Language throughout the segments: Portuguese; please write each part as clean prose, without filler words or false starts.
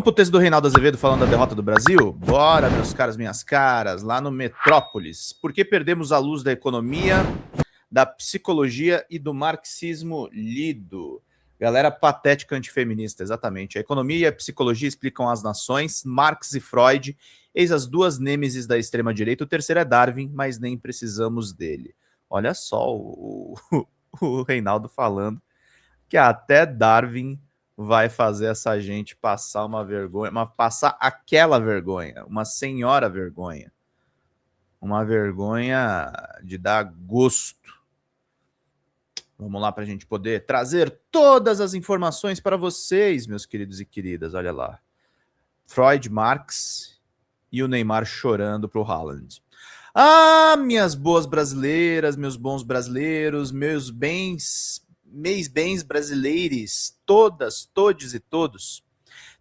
Vamos pro texto do Reinaldo Azevedo falando da derrota do Brasil? Bora, meus caras, minhas caras, lá no Metrópolis. Por que perdemos a luz da economia, da psicologia e do marxismo lido? Galera patética antifeminista, exatamente. A economia e a psicologia explicam as nações, Marx e Freud, eis as duas nêmesis da extrema-direita. O terceiro é Darwin, mas nem precisamos dele. Olha só o Reinaldo falando que até Darwin vai fazer essa gente passar uma vergonha, passar aquela vergonha, uma senhora vergonha. Uma vergonha de dar gosto. Vamos lá para a gente poder trazer todas as informações para vocês, meus queridos e queridas. Olha lá. Freud, Marx e o Neymar chorando para o Haaland. Ah, minhas boas brasileiras, meus bons brasileiros, meus bens brasileiros, todas, todes e todos,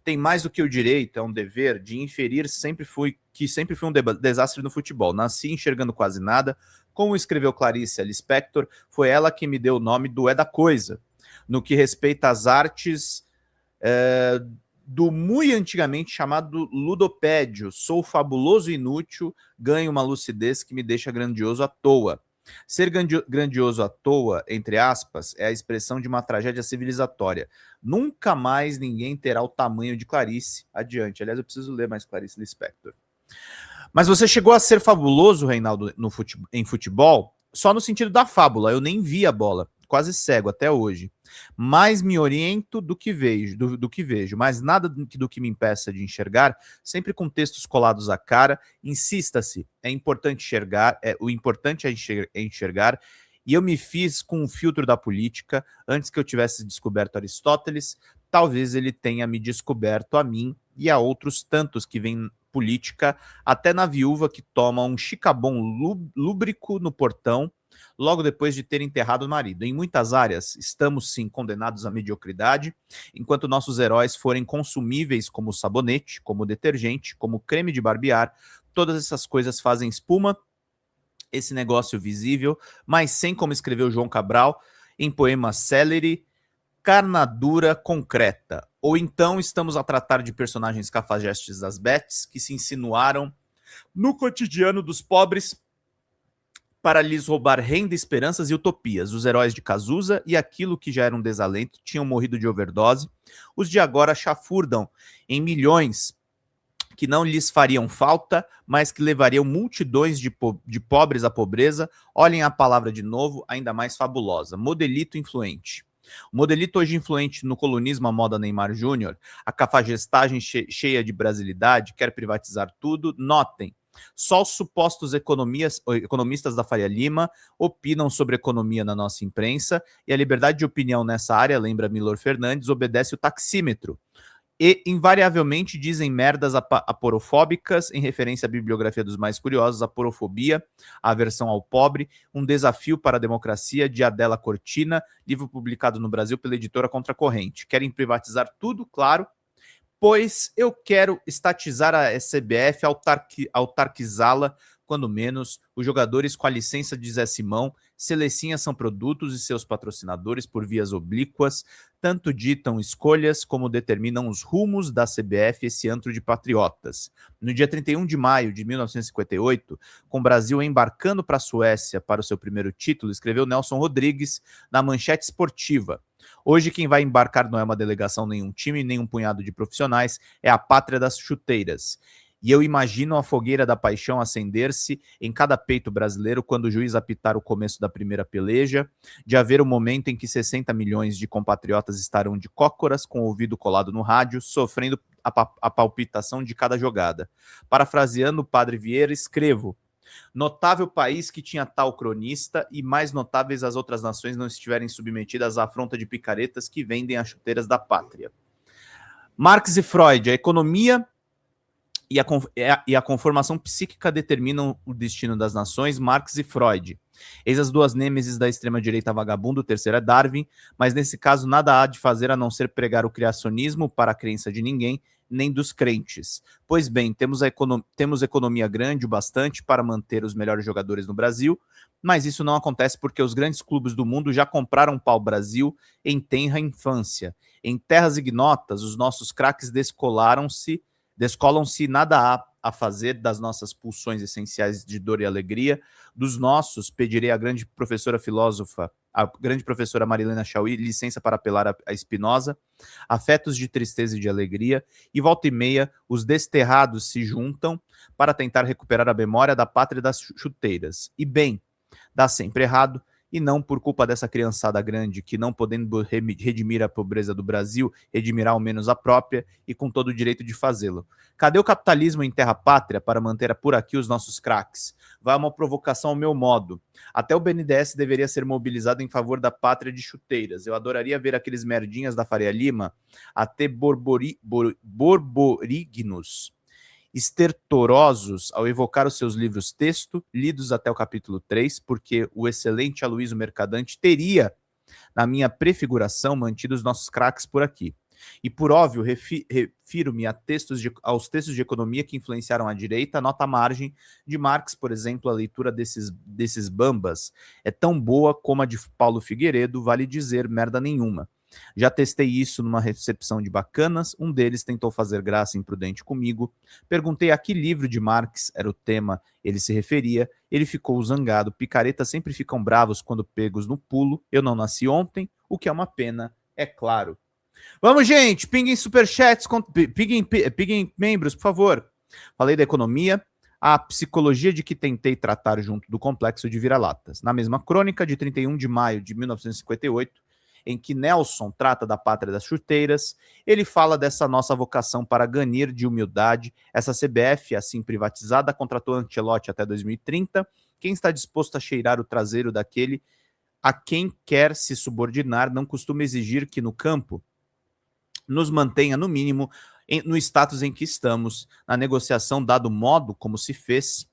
tem mais do que o direito, é um dever de inferir sempre fui um desastre no futebol. Nasci enxergando quase nada. Como escreveu Clarice Lispector, foi ela que me deu o nome do É da Coisa, no que respeita às artes do muito antigamente chamado ludopédio. Sou fabuloso e inútil, ganho uma lucidez que me deixa grandioso à toa. Ser grandioso à toa, entre aspas, é a expressão de uma tragédia civilizatória. Nunca mais ninguém terá o tamanho de Clarice. Adiante. Aliás, eu preciso ler mais Clarice Lispector. Mas você chegou a ser fabuloso, Reinaldo, em futebol, só no sentido da fábula. Eu nem vi a bola, quase cego até hoje. Mais me oriento do que vejo, mas nada do que me impeça de enxergar, sempre com textos colados à cara. Insista-se, é importante enxergar, o importante é enxergar, e eu me fiz com o filtro da política. Antes que eu tivesse descoberto Aristóteles, talvez ele tenha me descoberto a mim e a outros tantos que vêm política, até na viúva que toma um chicabom lúbrico no portão, logo depois de ter enterrado o marido. Em muitas áreas, estamos sim condenados à mediocridade, enquanto nossos heróis forem consumíveis como sabonete, como detergente, como creme de barbear. Todas essas coisas fazem espuma, esse negócio visível, mas sem, como escreveu João Cabral em poema célere, carnadura concreta. Ou então estamos a tratar de personagens cafajestes das Bets que se insinuaram no cotidiano dos pobres para lhes roubar renda, esperanças e utopias. Os heróis de Cazuza e aquilo que já era um desalento tinham morrido de overdose. Os de agora chafurdam em milhões que não lhes fariam falta, mas que levariam multidões de pobres à pobreza. Olhem a palavra de novo, ainda mais fabulosa. Modelito influente. O modelito hoje influente no colunismo à moda Neymar Júnior, a cafagestagem cheia de brasilidade, quer privatizar tudo. Notem, só os supostos economistas da Faria Lima opinam sobre economia na nossa imprensa, e a liberdade de opinião nessa área, lembra Milor Fernandes, obedece o taxímetro. E invariavelmente dizem merdas aporofóbicas em referência à bibliografia dos mais curiosos, aporofobia, a aversão ao pobre, um desafio para a democracia, de Adela Cortina, livro publicado no Brasil pela editora Contracorrente. Querem privatizar tudo, claro, pois eu quero estatizar a CBF, autarquizá-la, quando menos. Os jogadores com a licença de Zé Simão, Selecinha são produtos e seus patrocinadores por vias oblíquas, tanto ditam escolhas como determinam os rumos da CBF, esse antro de patriotas. No dia 31 de maio de 1958, com o Brasil embarcando para a Suécia para o seu primeiro título, escreveu Nelson Rodrigues na Manchete Esportiva. Hoje quem vai embarcar não é uma delegação, nem um time, nem um punhado de profissionais, é a pátria das chuteiras. E eu imagino a fogueira da paixão acender-se em cada peito brasileiro quando o juiz apitar o começo da primeira peleja, de haver o momento em que 60 milhões de compatriotas estarão de cócoras, com o ouvido colado no rádio, sofrendo a palpitação de cada jogada. Parafraseando o Padre Vieira, escrevo: notável país que tinha tal cronista, e mais notáveis as outras nações não estiverem submetidas à afronta de picaretas que vendem as chuteiras da pátria. Marx e Freud, a economia e a conformação psíquica determinam o destino das nações. Marx e Freud. Eis as duas nêmesis da extrema-direita vagabundo, o terceiro é Darwin, mas nesse caso nada há de fazer a não ser pregar o criacionismo para a crença de ninguém, nem dos crentes. Pois bem, temos economia grande o bastante para manter os melhores jogadores no Brasil, mas isso não acontece porque os grandes clubes do mundo já compraram pau-brasil em tenra infância. Em terras ignotas, os nossos craques descolam-se, nada há a fazer das nossas pulsões essenciais de dor e alegria. Dos nossos, pedirei à grande professora filósofa, a grande professora Marilena Chauí, licença para apelar a Spinoza, afetos de tristeza e de alegria, e volta e meia os desterrados se juntam para tentar recuperar a memória da pátria das chuteiras. E bem, dá sempre errado, e não por culpa dessa criançada grande que, não podendo redimir a pobreza do Brasil, redimirá ao menos a própria, e com todo o direito de fazê-lo. Cadê o capitalismo em terra-pátria para manter por aqui os nossos craques? Vai uma provocação ao meu modo. Até o BNDES deveria ser mobilizado em favor da pátria de chuteiras. Eu adoraria ver aqueles merdinhas da Faria Lima, até borborignos, estertorosos ao evocar os seus livros texto, lidos até o capítulo 3, porque o excelente Aloysio Mercadante teria, na minha prefiguração, mantido os nossos craques por aqui. E por óbvio, refiro-me aos textos de economia que influenciaram a direita, nota à margem de Marx, por exemplo, a leitura desses bambas é tão boa como a de Paulo Figueiredo, vale dizer merda nenhuma. Já testei isso numa recepção de bacanas, um deles tentou fazer graça imprudente comigo, perguntei a que livro de Marx era o tema ele se referia, ele ficou zangado, picaretas sempre ficam bravos quando pegos no pulo, eu não nasci ontem, o que é uma pena, é claro. Vamos, gente, pinguem superchats, pinguem membros, por favor. Falei da economia, a psicologia de que tentei tratar junto do complexo de vira-latas. Na mesma crônica de 31 de maio de 1958, em que Nelson trata da pátria das chuteiras, ele fala dessa nossa vocação para ganir de humildade. Essa CBF, assim privatizada, contratou Ancelotti até 2030. Quem está disposto a cheirar o traseiro daquele a quem quer se subordinar não costuma exigir que no campo nos mantenha, no mínimo, no status em que estamos, na negociação dado modo como se fez.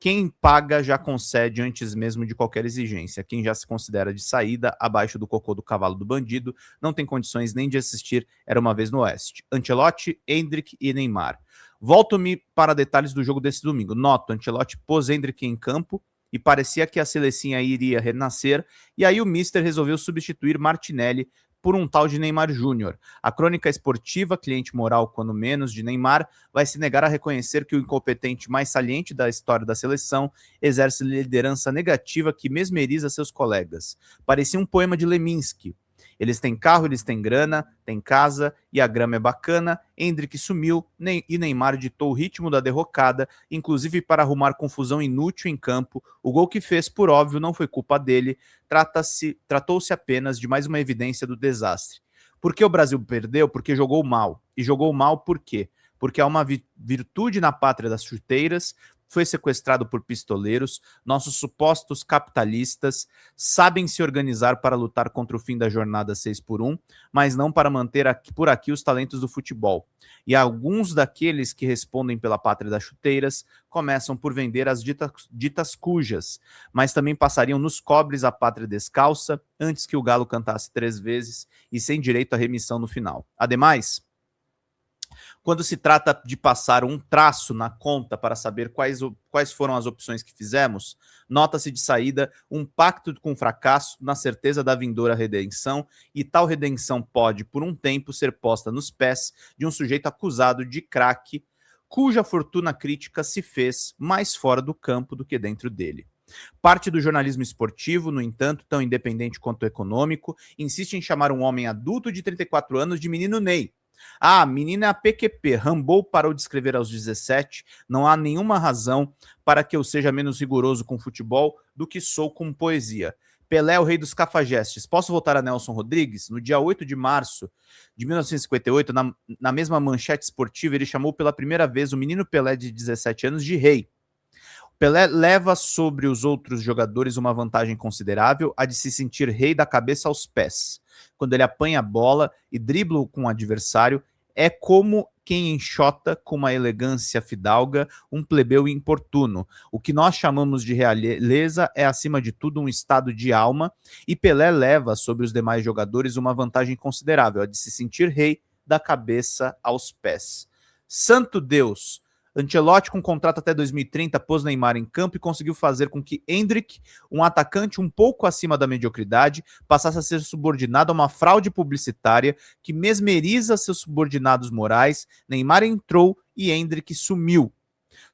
Quem paga já concede antes mesmo de qualquer exigência. Quem já se considera de saída, abaixo do cocô do cavalo do bandido, não tem condições nem de assistir Era Uma Vez no Oeste. Ancelotti, Endrick e Neymar. Volto-me para detalhes do jogo desse domingo. Noto, Ancelotti pôs Endrick em campo e parecia que a selecinha iria renascer, e aí o Mister resolveu substituir Martinelli por um tal de Neymar Júnior. A crônica esportiva, cliente moral quando menos, de Neymar, vai se negar a reconhecer que o incompetente mais saliente da história da seleção exerce liderança negativa que mesmeriza seus colegas. Parecia um poema de Leminski. Eles têm carro, eles têm grana, têm casa e a grama é bacana. Endrick sumiu e Neymar ditou o ritmo da derrocada, inclusive para arrumar confusão inútil em campo. O gol que fez, por óbvio, não foi culpa dele. Tratou-se apenas de mais uma evidência do desastre. Por que o Brasil perdeu? Porque jogou mal. E jogou mal por quê? Porque há uma virtude na pátria das chuteiras, foi sequestrado por pistoleiros, nossos supostos capitalistas sabem se organizar para lutar contra o fim da jornada 6x1, mas não para manter por aqui os talentos do futebol. E alguns daqueles que respondem pela pátria das chuteiras começam por vender as ditas cujas, mas também passariam nos cobres a pátria descalça antes que o galo cantasse 3 vezes e sem direito à remissão no final. Ademais, quando se trata de passar um traço na conta para saber quais foram as opções que fizemos, nota-se de saída um pacto com o fracasso na certeza da vindoura redenção, e tal redenção pode, por um tempo, ser posta nos pés de um sujeito acusado de craque, cuja fortuna crítica se fez mais fora do campo do que dentro dele. Parte do jornalismo esportivo, no entanto, tão independente quanto econômico, insiste em chamar um homem adulto de 34 anos de menino Ney. Ah, menina é a PQP, Rambo parou de escrever aos 17, não há nenhuma razão para que eu seja menos rigoroso com futebol do que sou com poesia. Pelé é o rei dos cafajestes. Posso voltar a Nelson Rodrigues? No dia 8 de março de 1958, na mesma manchete esportiva, ele chamou pela primeira vez o menino Pelé de 17 anos de rei. Pelé leva sobre os outros jogadores uma vantagem considerável, a de se sentir rei da cabeça aos pés. Quando ele apanha a bola e dribla com o adversário, é como quem enxota com uma elegância fidalga um plebeu importuno. O que nós chamamos de realeza é, acima de tudo, um estado de alma, e Pelé leva sobre os demais jogadores uma vantagem considerável, a de se sentir rei da cabeça aos pés. Santo Deus! Ancelotti, com contrato até 2030, pôs Neymar em campo e conseguiu fazer com que Endrick, um atacante um pouco acima da mediocridade, passasse a ser subordinado a uma fraude publicitária que mesmeriza seus subordinados morais. Neymar entrou e Endrick sumiu.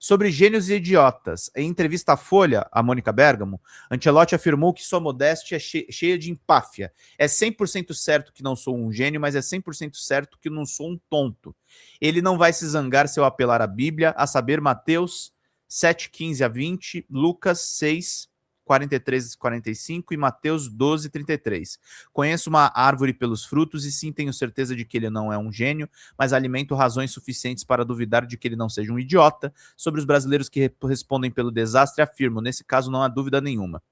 Sobre gênios e idiotas, em entrevista à Folha, a Mônica Bergamo, Ancelotti afirmou que sua modéstia é cheia de empáfia. É 100% certo que não sou um gênio, mas é 100% certo que não sou um tonto. Ele não vai se zangar se eu apelar à Bíblia, a saber, Mateus 7:15-20, Lucas 6:43-45 e Mateus 12:33. Conheço uma árvore pelos frutos e sim tenho certeza de que ele não é um gênio, mas alimento razões suficientes para duvidar de que ele não seja um idiota. Sobre os brasileiros que respondem pelo desastre, afirmo, nesse caso não há dúvida nenhuma.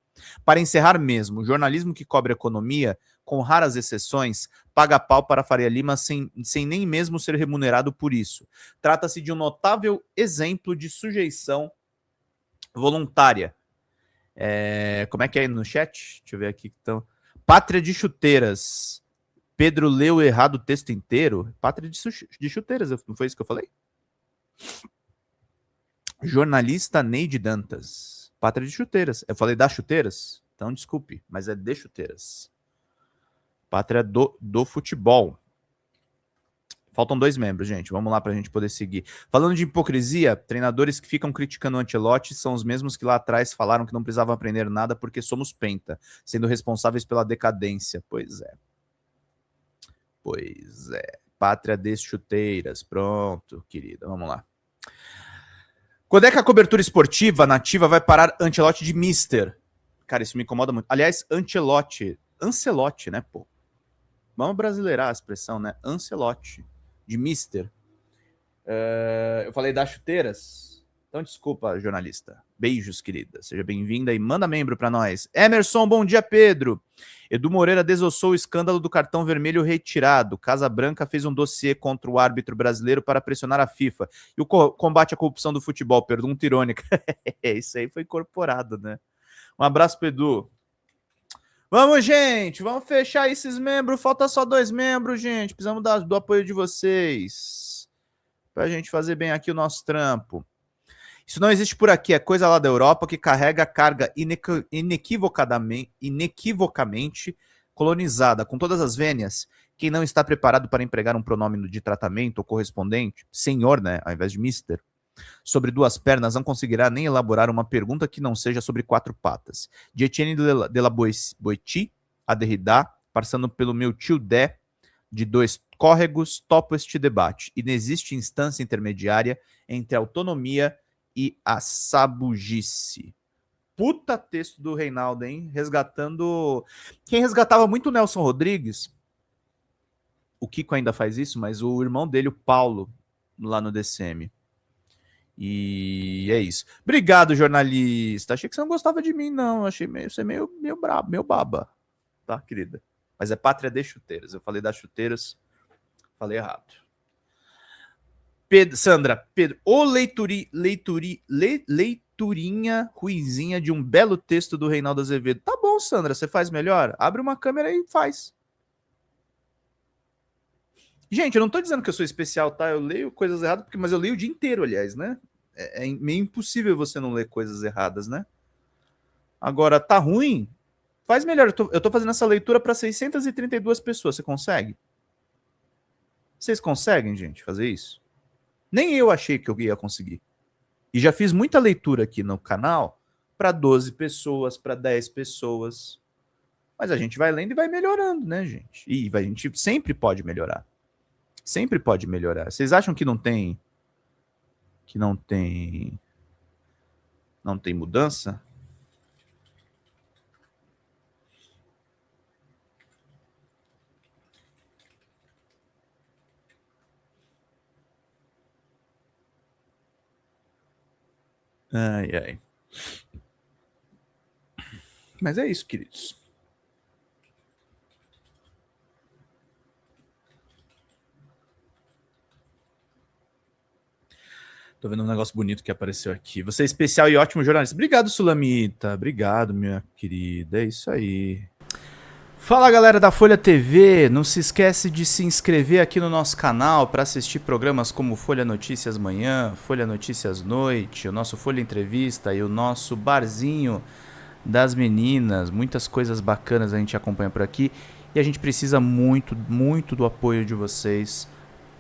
Para encerrar mesmo, o jornalismo que cobre economia, com raras exceções, paga pau para Faria Lima sem nem mesmo ser remunerado por isso. Trata-se de um notável exemplo de sujeição voluntária. Como é que é aí no chat? Deixa eu ver aqui. Então, Pátria de Chuteiras. Pedro leu errado o texto inteiro. Pátria de Chuteiras, não foi isso que eu falei? Jornalista Neide Dantas. Pátria de Chuteiras. Eu falei das chuteiras? Então, desculpe, mas é de chuteiras. Pátria do futebol. Faltam 2 membros, gente. Vamos lá para a gente poder seguir. Falando de hipocrisia, treinadores que ficam criticando o Ancelotti são os mesmos que lá atrás falaram que não precisavam aprender nada porque somos penta, sendo responsáveis pela decadência. Pois é. Pois é. Pátria de chuteiras. Pronto, querida. Vamos lá. Quando é que a cobertura esportiva nativa vai parar Ancelotti de mister? Cara, isso me incomoda muito. Aliás, Ancelotti, né, pô? Vamos brasileirar a expressão, né? Ancelotti, de mister. Eu falei das chuteiras? Então desculpa, jornalista. Beijos, querida. Seja bem-vinda e manda membro pra nós. Emerson, bom dia, Pedro. Edu Moreira desossou o escândalo do cartão vermelho retirado. Casa Branca fez um dossiê contra o árbitro brasileiro para pressionar a FIFA. E o combate à corrupção do futebol, pergunta irônica. Isso aí foi incorporado, né? Um abraço pro Edu. Vamos, gente, vamos fechar esses membros. Falta só 2 membros, gente. Precisamos do apoio de vocês pra gente fazer bem aqui o nosso trampo. Isso não existe por aqui, é coisa lá da Europa que carrega a carga inequivocamente colonizada, com todas as vênias. Quem não está preparado para empregar um pronome de tratamento ou correspondente, senhor, né, ao invés de mister, sobre 2 pernas, não conseguirá nem elaborar uma pergunta que não seja sobre 4 patas. De Etienne de la Boétie a Derrida, passando pelo meu tio Dé, de 2 córregos, topo este debate. E não existe instância intermediária entre a autonomia e a sabugice. Puta texto do Reinaldo, hein? Resgatando... Quem resgatava muito o Nelson Rodrigues, o Kiko ainda faz isso, mas o irmão dele, o Paulo, lá no DCM. E é isso. Obrigado, jornalista. Achei que você não gostava de mim, não. Achei você meio brabo, meio baba. Tá, querida? Mas é Pátria de Chuteiras. Eu falei das chuteiras, falei errado. Sandra, Pedro, leiturinha ruizinha de um belo texto do Reinaldo Azevedo. Tá bom, Sandra, você faz melhor? Abre uma câmera e faz. Gente, eu não tô dizendo que eu sou especial, tá? Eu leio coisas erradas, mas eu leio o dia inteiro, aliás, né? É meio impossível você não ler coisas erradas, né? Agora, tá ruim? Faz melhor. Eu tô fazendo essa leitura para 632 pessoas. Você consegue? Vocês conseguem, gente, fazer isso? Nem eu achei que eu ia conseguir. E já fiz muita leitura aqui no canal para 12 pessoas, para 10 pessoas. Mas a gente vai lendo e vai melhorando, né, gente? E a gente sempre pode melhorar. Sempre pode melhorar. Vocês acham que não tem mudança? Ai, ai. Mas é isso, queridos. Tô vendo um negócio bonito que apareceu aqui. Você é especial e ótimo jornalista. Obrigado, Sulamita. Obrigado, minha querida. É isso aí. Fala galera da Folha TV, não se esquece de se inscrever aqui no nosso canal para assistir programas como Folha Notícias Manhã, Folha Notícias Noite, o nosso Folha Entrevista e o nosso Barzinho das Meninas. Muitas coisas bacanas a gente acompanha por aqui e a gente precisa muito, muito do apoio de vocês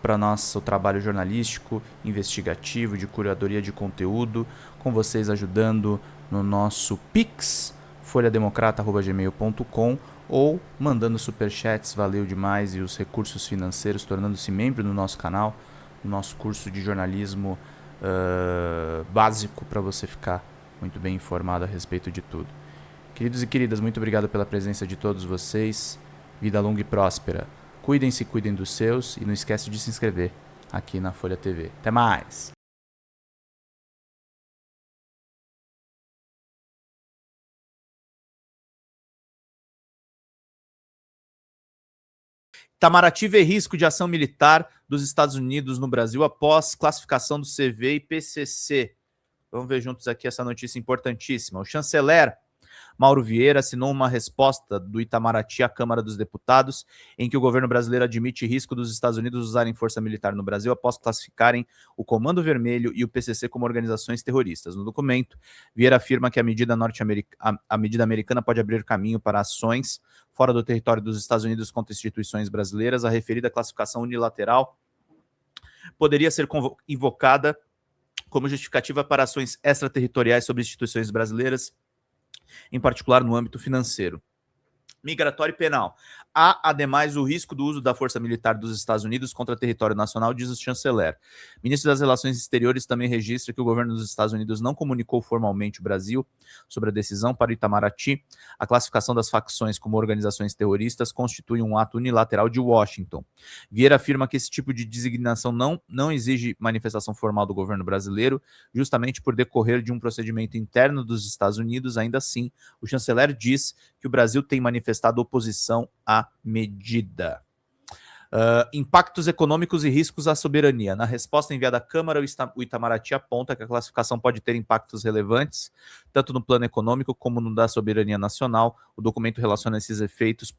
para nosso trabalho jornalístico, investigativo, de curadoria de conteúdo, com vocês ajudando no nosso Pix, folhademocrata@gmail.com, ou mandando superchats, valeu demais, e os recursos financeiros, tornando-se membro do nosso canal, no nosso curso de jornalismo básico, para você ficar muito bem informado a respeito de tudo. Queridos e queridas, muito obrigado pela presença de todos vocês. Vida longa e próspera. Cuidem-se, cuidem dos seus, e não esquece de se inscrever aqui na Folha TV. Até mais! Itamaraty vê risco de ação militar dos Estados Unidos no Brasil após classificação do CV e PCC. Vamos ver juntos aqui essa notícia importantíssima. O chanceler Mauro Vieira assinou uma resposta do Itamaraty à Câmara dos Deputados, em que o governo brasileiro admite risco dos Estados Unidos usarem força militar no Brasil após classificarem o Comando Vermelho e o PCC como organizações terroristas. No documento, Vieira afirma que a medida americana pode abrir caminho para ações fora do território dos Estados Unidos contra instituições brasileiras. A referida classificação unilateral poderia ser invocada como justificativa para ações extraterritoriais sobre instituições brasileiras, em particular no âmbito financeiro, migratório e penal. Há, ademais, o risco do uso da força militar dos Estados Unidos contra território nacional, diz o chanceler. O ministro das Relações Exteriores também registra que o governo dos Estados Unidos não comunicou formalmente o Brasil sobre a decisão. Para o Itamaraty, a classificação das facções como organizações terroristas constitui um ato unilateral de Washington. Vieira afirma que esse tipo de designação não exige manifestação formal do governo brasileiro, justamente por decorrer de um procedimento interno dos Estados Unidos. Ainda assim, o chanceler diz que o Brasil tem manifestado oposição à medida. Impactos econômicos e riscos à soberania. Na resposta enviada à Câmara, o Itamaraty aponta que a classificação pode ter impactos relevantes, tanto no plano econômico como no da soberania nacional. O documento relaciona esses efeitos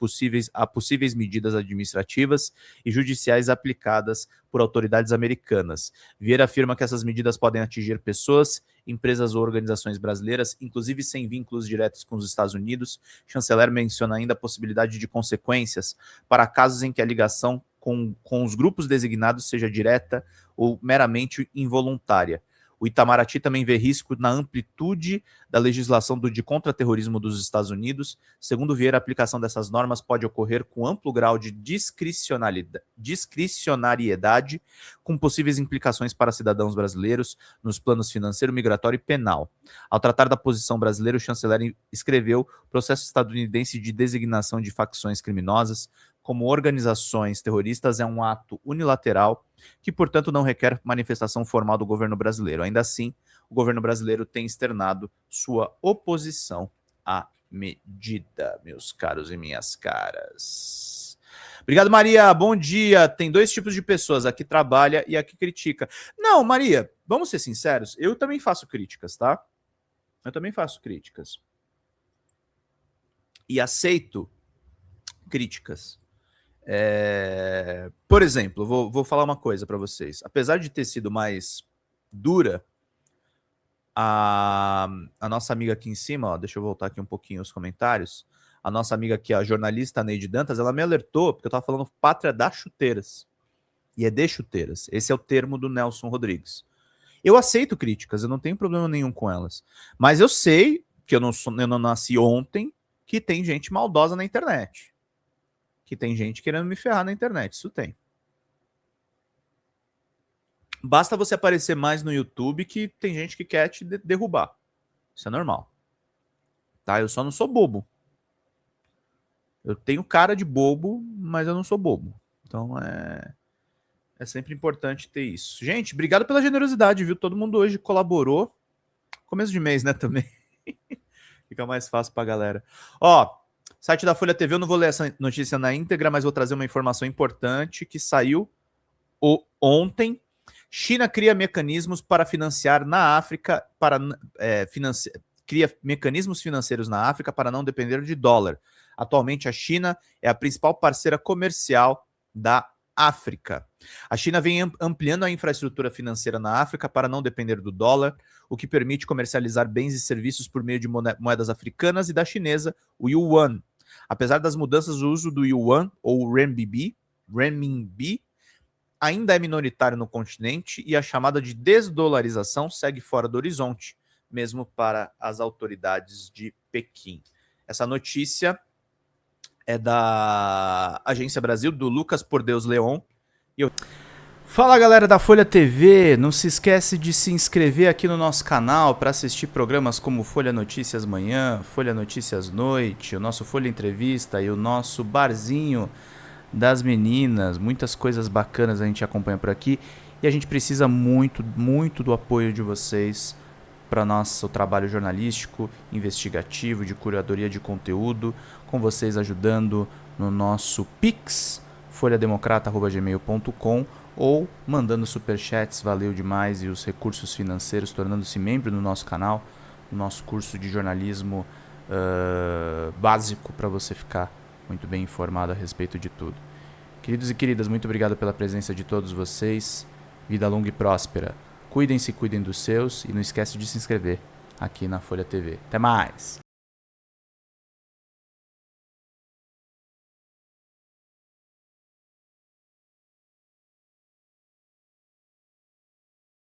a possíveis medidas administrativas e judiciais aplicadas por autoridades americanas. Vieira afirma que essas medidas podem atingir pessoas, empresas ou organizações brasileiras, inclusive sem vínculos diretos com os Estados Unidos. O chanceler menciona ainda a possibilidade de consequências para casos em que a ligação com os grupos designados seja direta ou meramente involuntária. O Itamaraty também vê risco na amplitude da legislação de contra-terrorismo dos Estados Unidos. Segundo Vieira, a aplicação dessas normas pode ocorrer com amplo grau de discricionariedade, com possíveis implicações para cidadãos brasileiros nos planos financeiro, migratório e penal. Ao tratar da posição brasileira, o chanceler escreveu: processo estadunidense de designação de facções criminosas como organizações terroristas é um ato unilateral que, portanto, não requer manifestação formal do governo brasileiro. Ainda assim, o governo brasileiro tem externado sua oposição à medida, meus caros e minhas caras. Obrigado, Maria. Bom dia. Tem dois tipos de pessoas: a que trabalha e a que critica. Não, Maria, vamos ser sinceros, eu também faço críticas, tá? Eu também faço críticas. E aceito críticas. Por exemplo, vou falar uma coisa para vocês. Apesar de ter sido mais dura, a nossa amiga aqui em cima, ó, deixa eu voltar aqui um pouquinho os comentários. A nossa amiga aqui, a jornalista Neide Dantas, ela me alertou, porque eu estava falando pátria das chuteiras. E é de chuteiras. Esse é o termo do Nelson Rodrigues. Eu aceito críticas, eu não tenho problema nenhum com elas. Mas eu sei que eu não nasci ontem, que tem gente maldosa na internet. Que tem gente querendo me ferrar na internet, isso tem. Basta você aparecer mais no YouTube que tem gente que quer te derrubar. Isso é normal. Tá? Eu só não sou bobo. Eu tenho cara de bobo, mas eu não sou bobo. Então é sempre importante ter isso. Gente, obrigado pela generosidade, viu? Todo mundo hoje colaborou. Começo de mês, né, também. Fica mais fácil pra galera. Ó, site da Folha TV, eu não vou ler essa notícia na íntegra, mas vou trazer uma informação importante que saiu ontem. China cria mecanismos para financiar na África, cria mecanismos financeiros na África para não depender de dólar. Atualmente, a China é a principal parceira comercial da África. A China vem ampliando a infraestrutura financeira na África para não depender do dólar, o que permite comercializar bens e serviços por meio de moedas africanas e da chinesa, o yuan. Apesar das mudanças, o uso do yuan ou renminbi ainda é minoritário no continente e a chamada de desdolarização segue fora do horizonte, mesmo para as autoridades de Pequim. Essa notícia é da Agência Brasil, do Lucas Por Deus Leon. Fala, galera da Folha TV, não se esquece de se inscrever aqui no nosso canal para assistir programas como Folha Notícias Manhã, Folha Notícias Noite, o nosso Folha Entrevista e o nosso Barzinho das Meninas. Muitas coisas bacanas a gente acompanha por aqui e a gente precisa muito, muito do apoio de vocês para nosso trabalho jornalístico, investigativo, de curadoria de conteúdo, com vocês ajudando no nosso Pix, folhademocrata@gmail.com, ou mandando superchats, valeu demais, e os recursos financeiros, tornando-se membro do nosso canal, no nosso curso de jornalismo básico, para você ficar muito bem informado a respeito de tudo. Queridos e queridas, muito obrigado pela presença de todos vocês. Vida longa e próspera. Cuidem-se, cuidem dos seus e não esquece de se inscrever aqui na Folha TV. Até mais!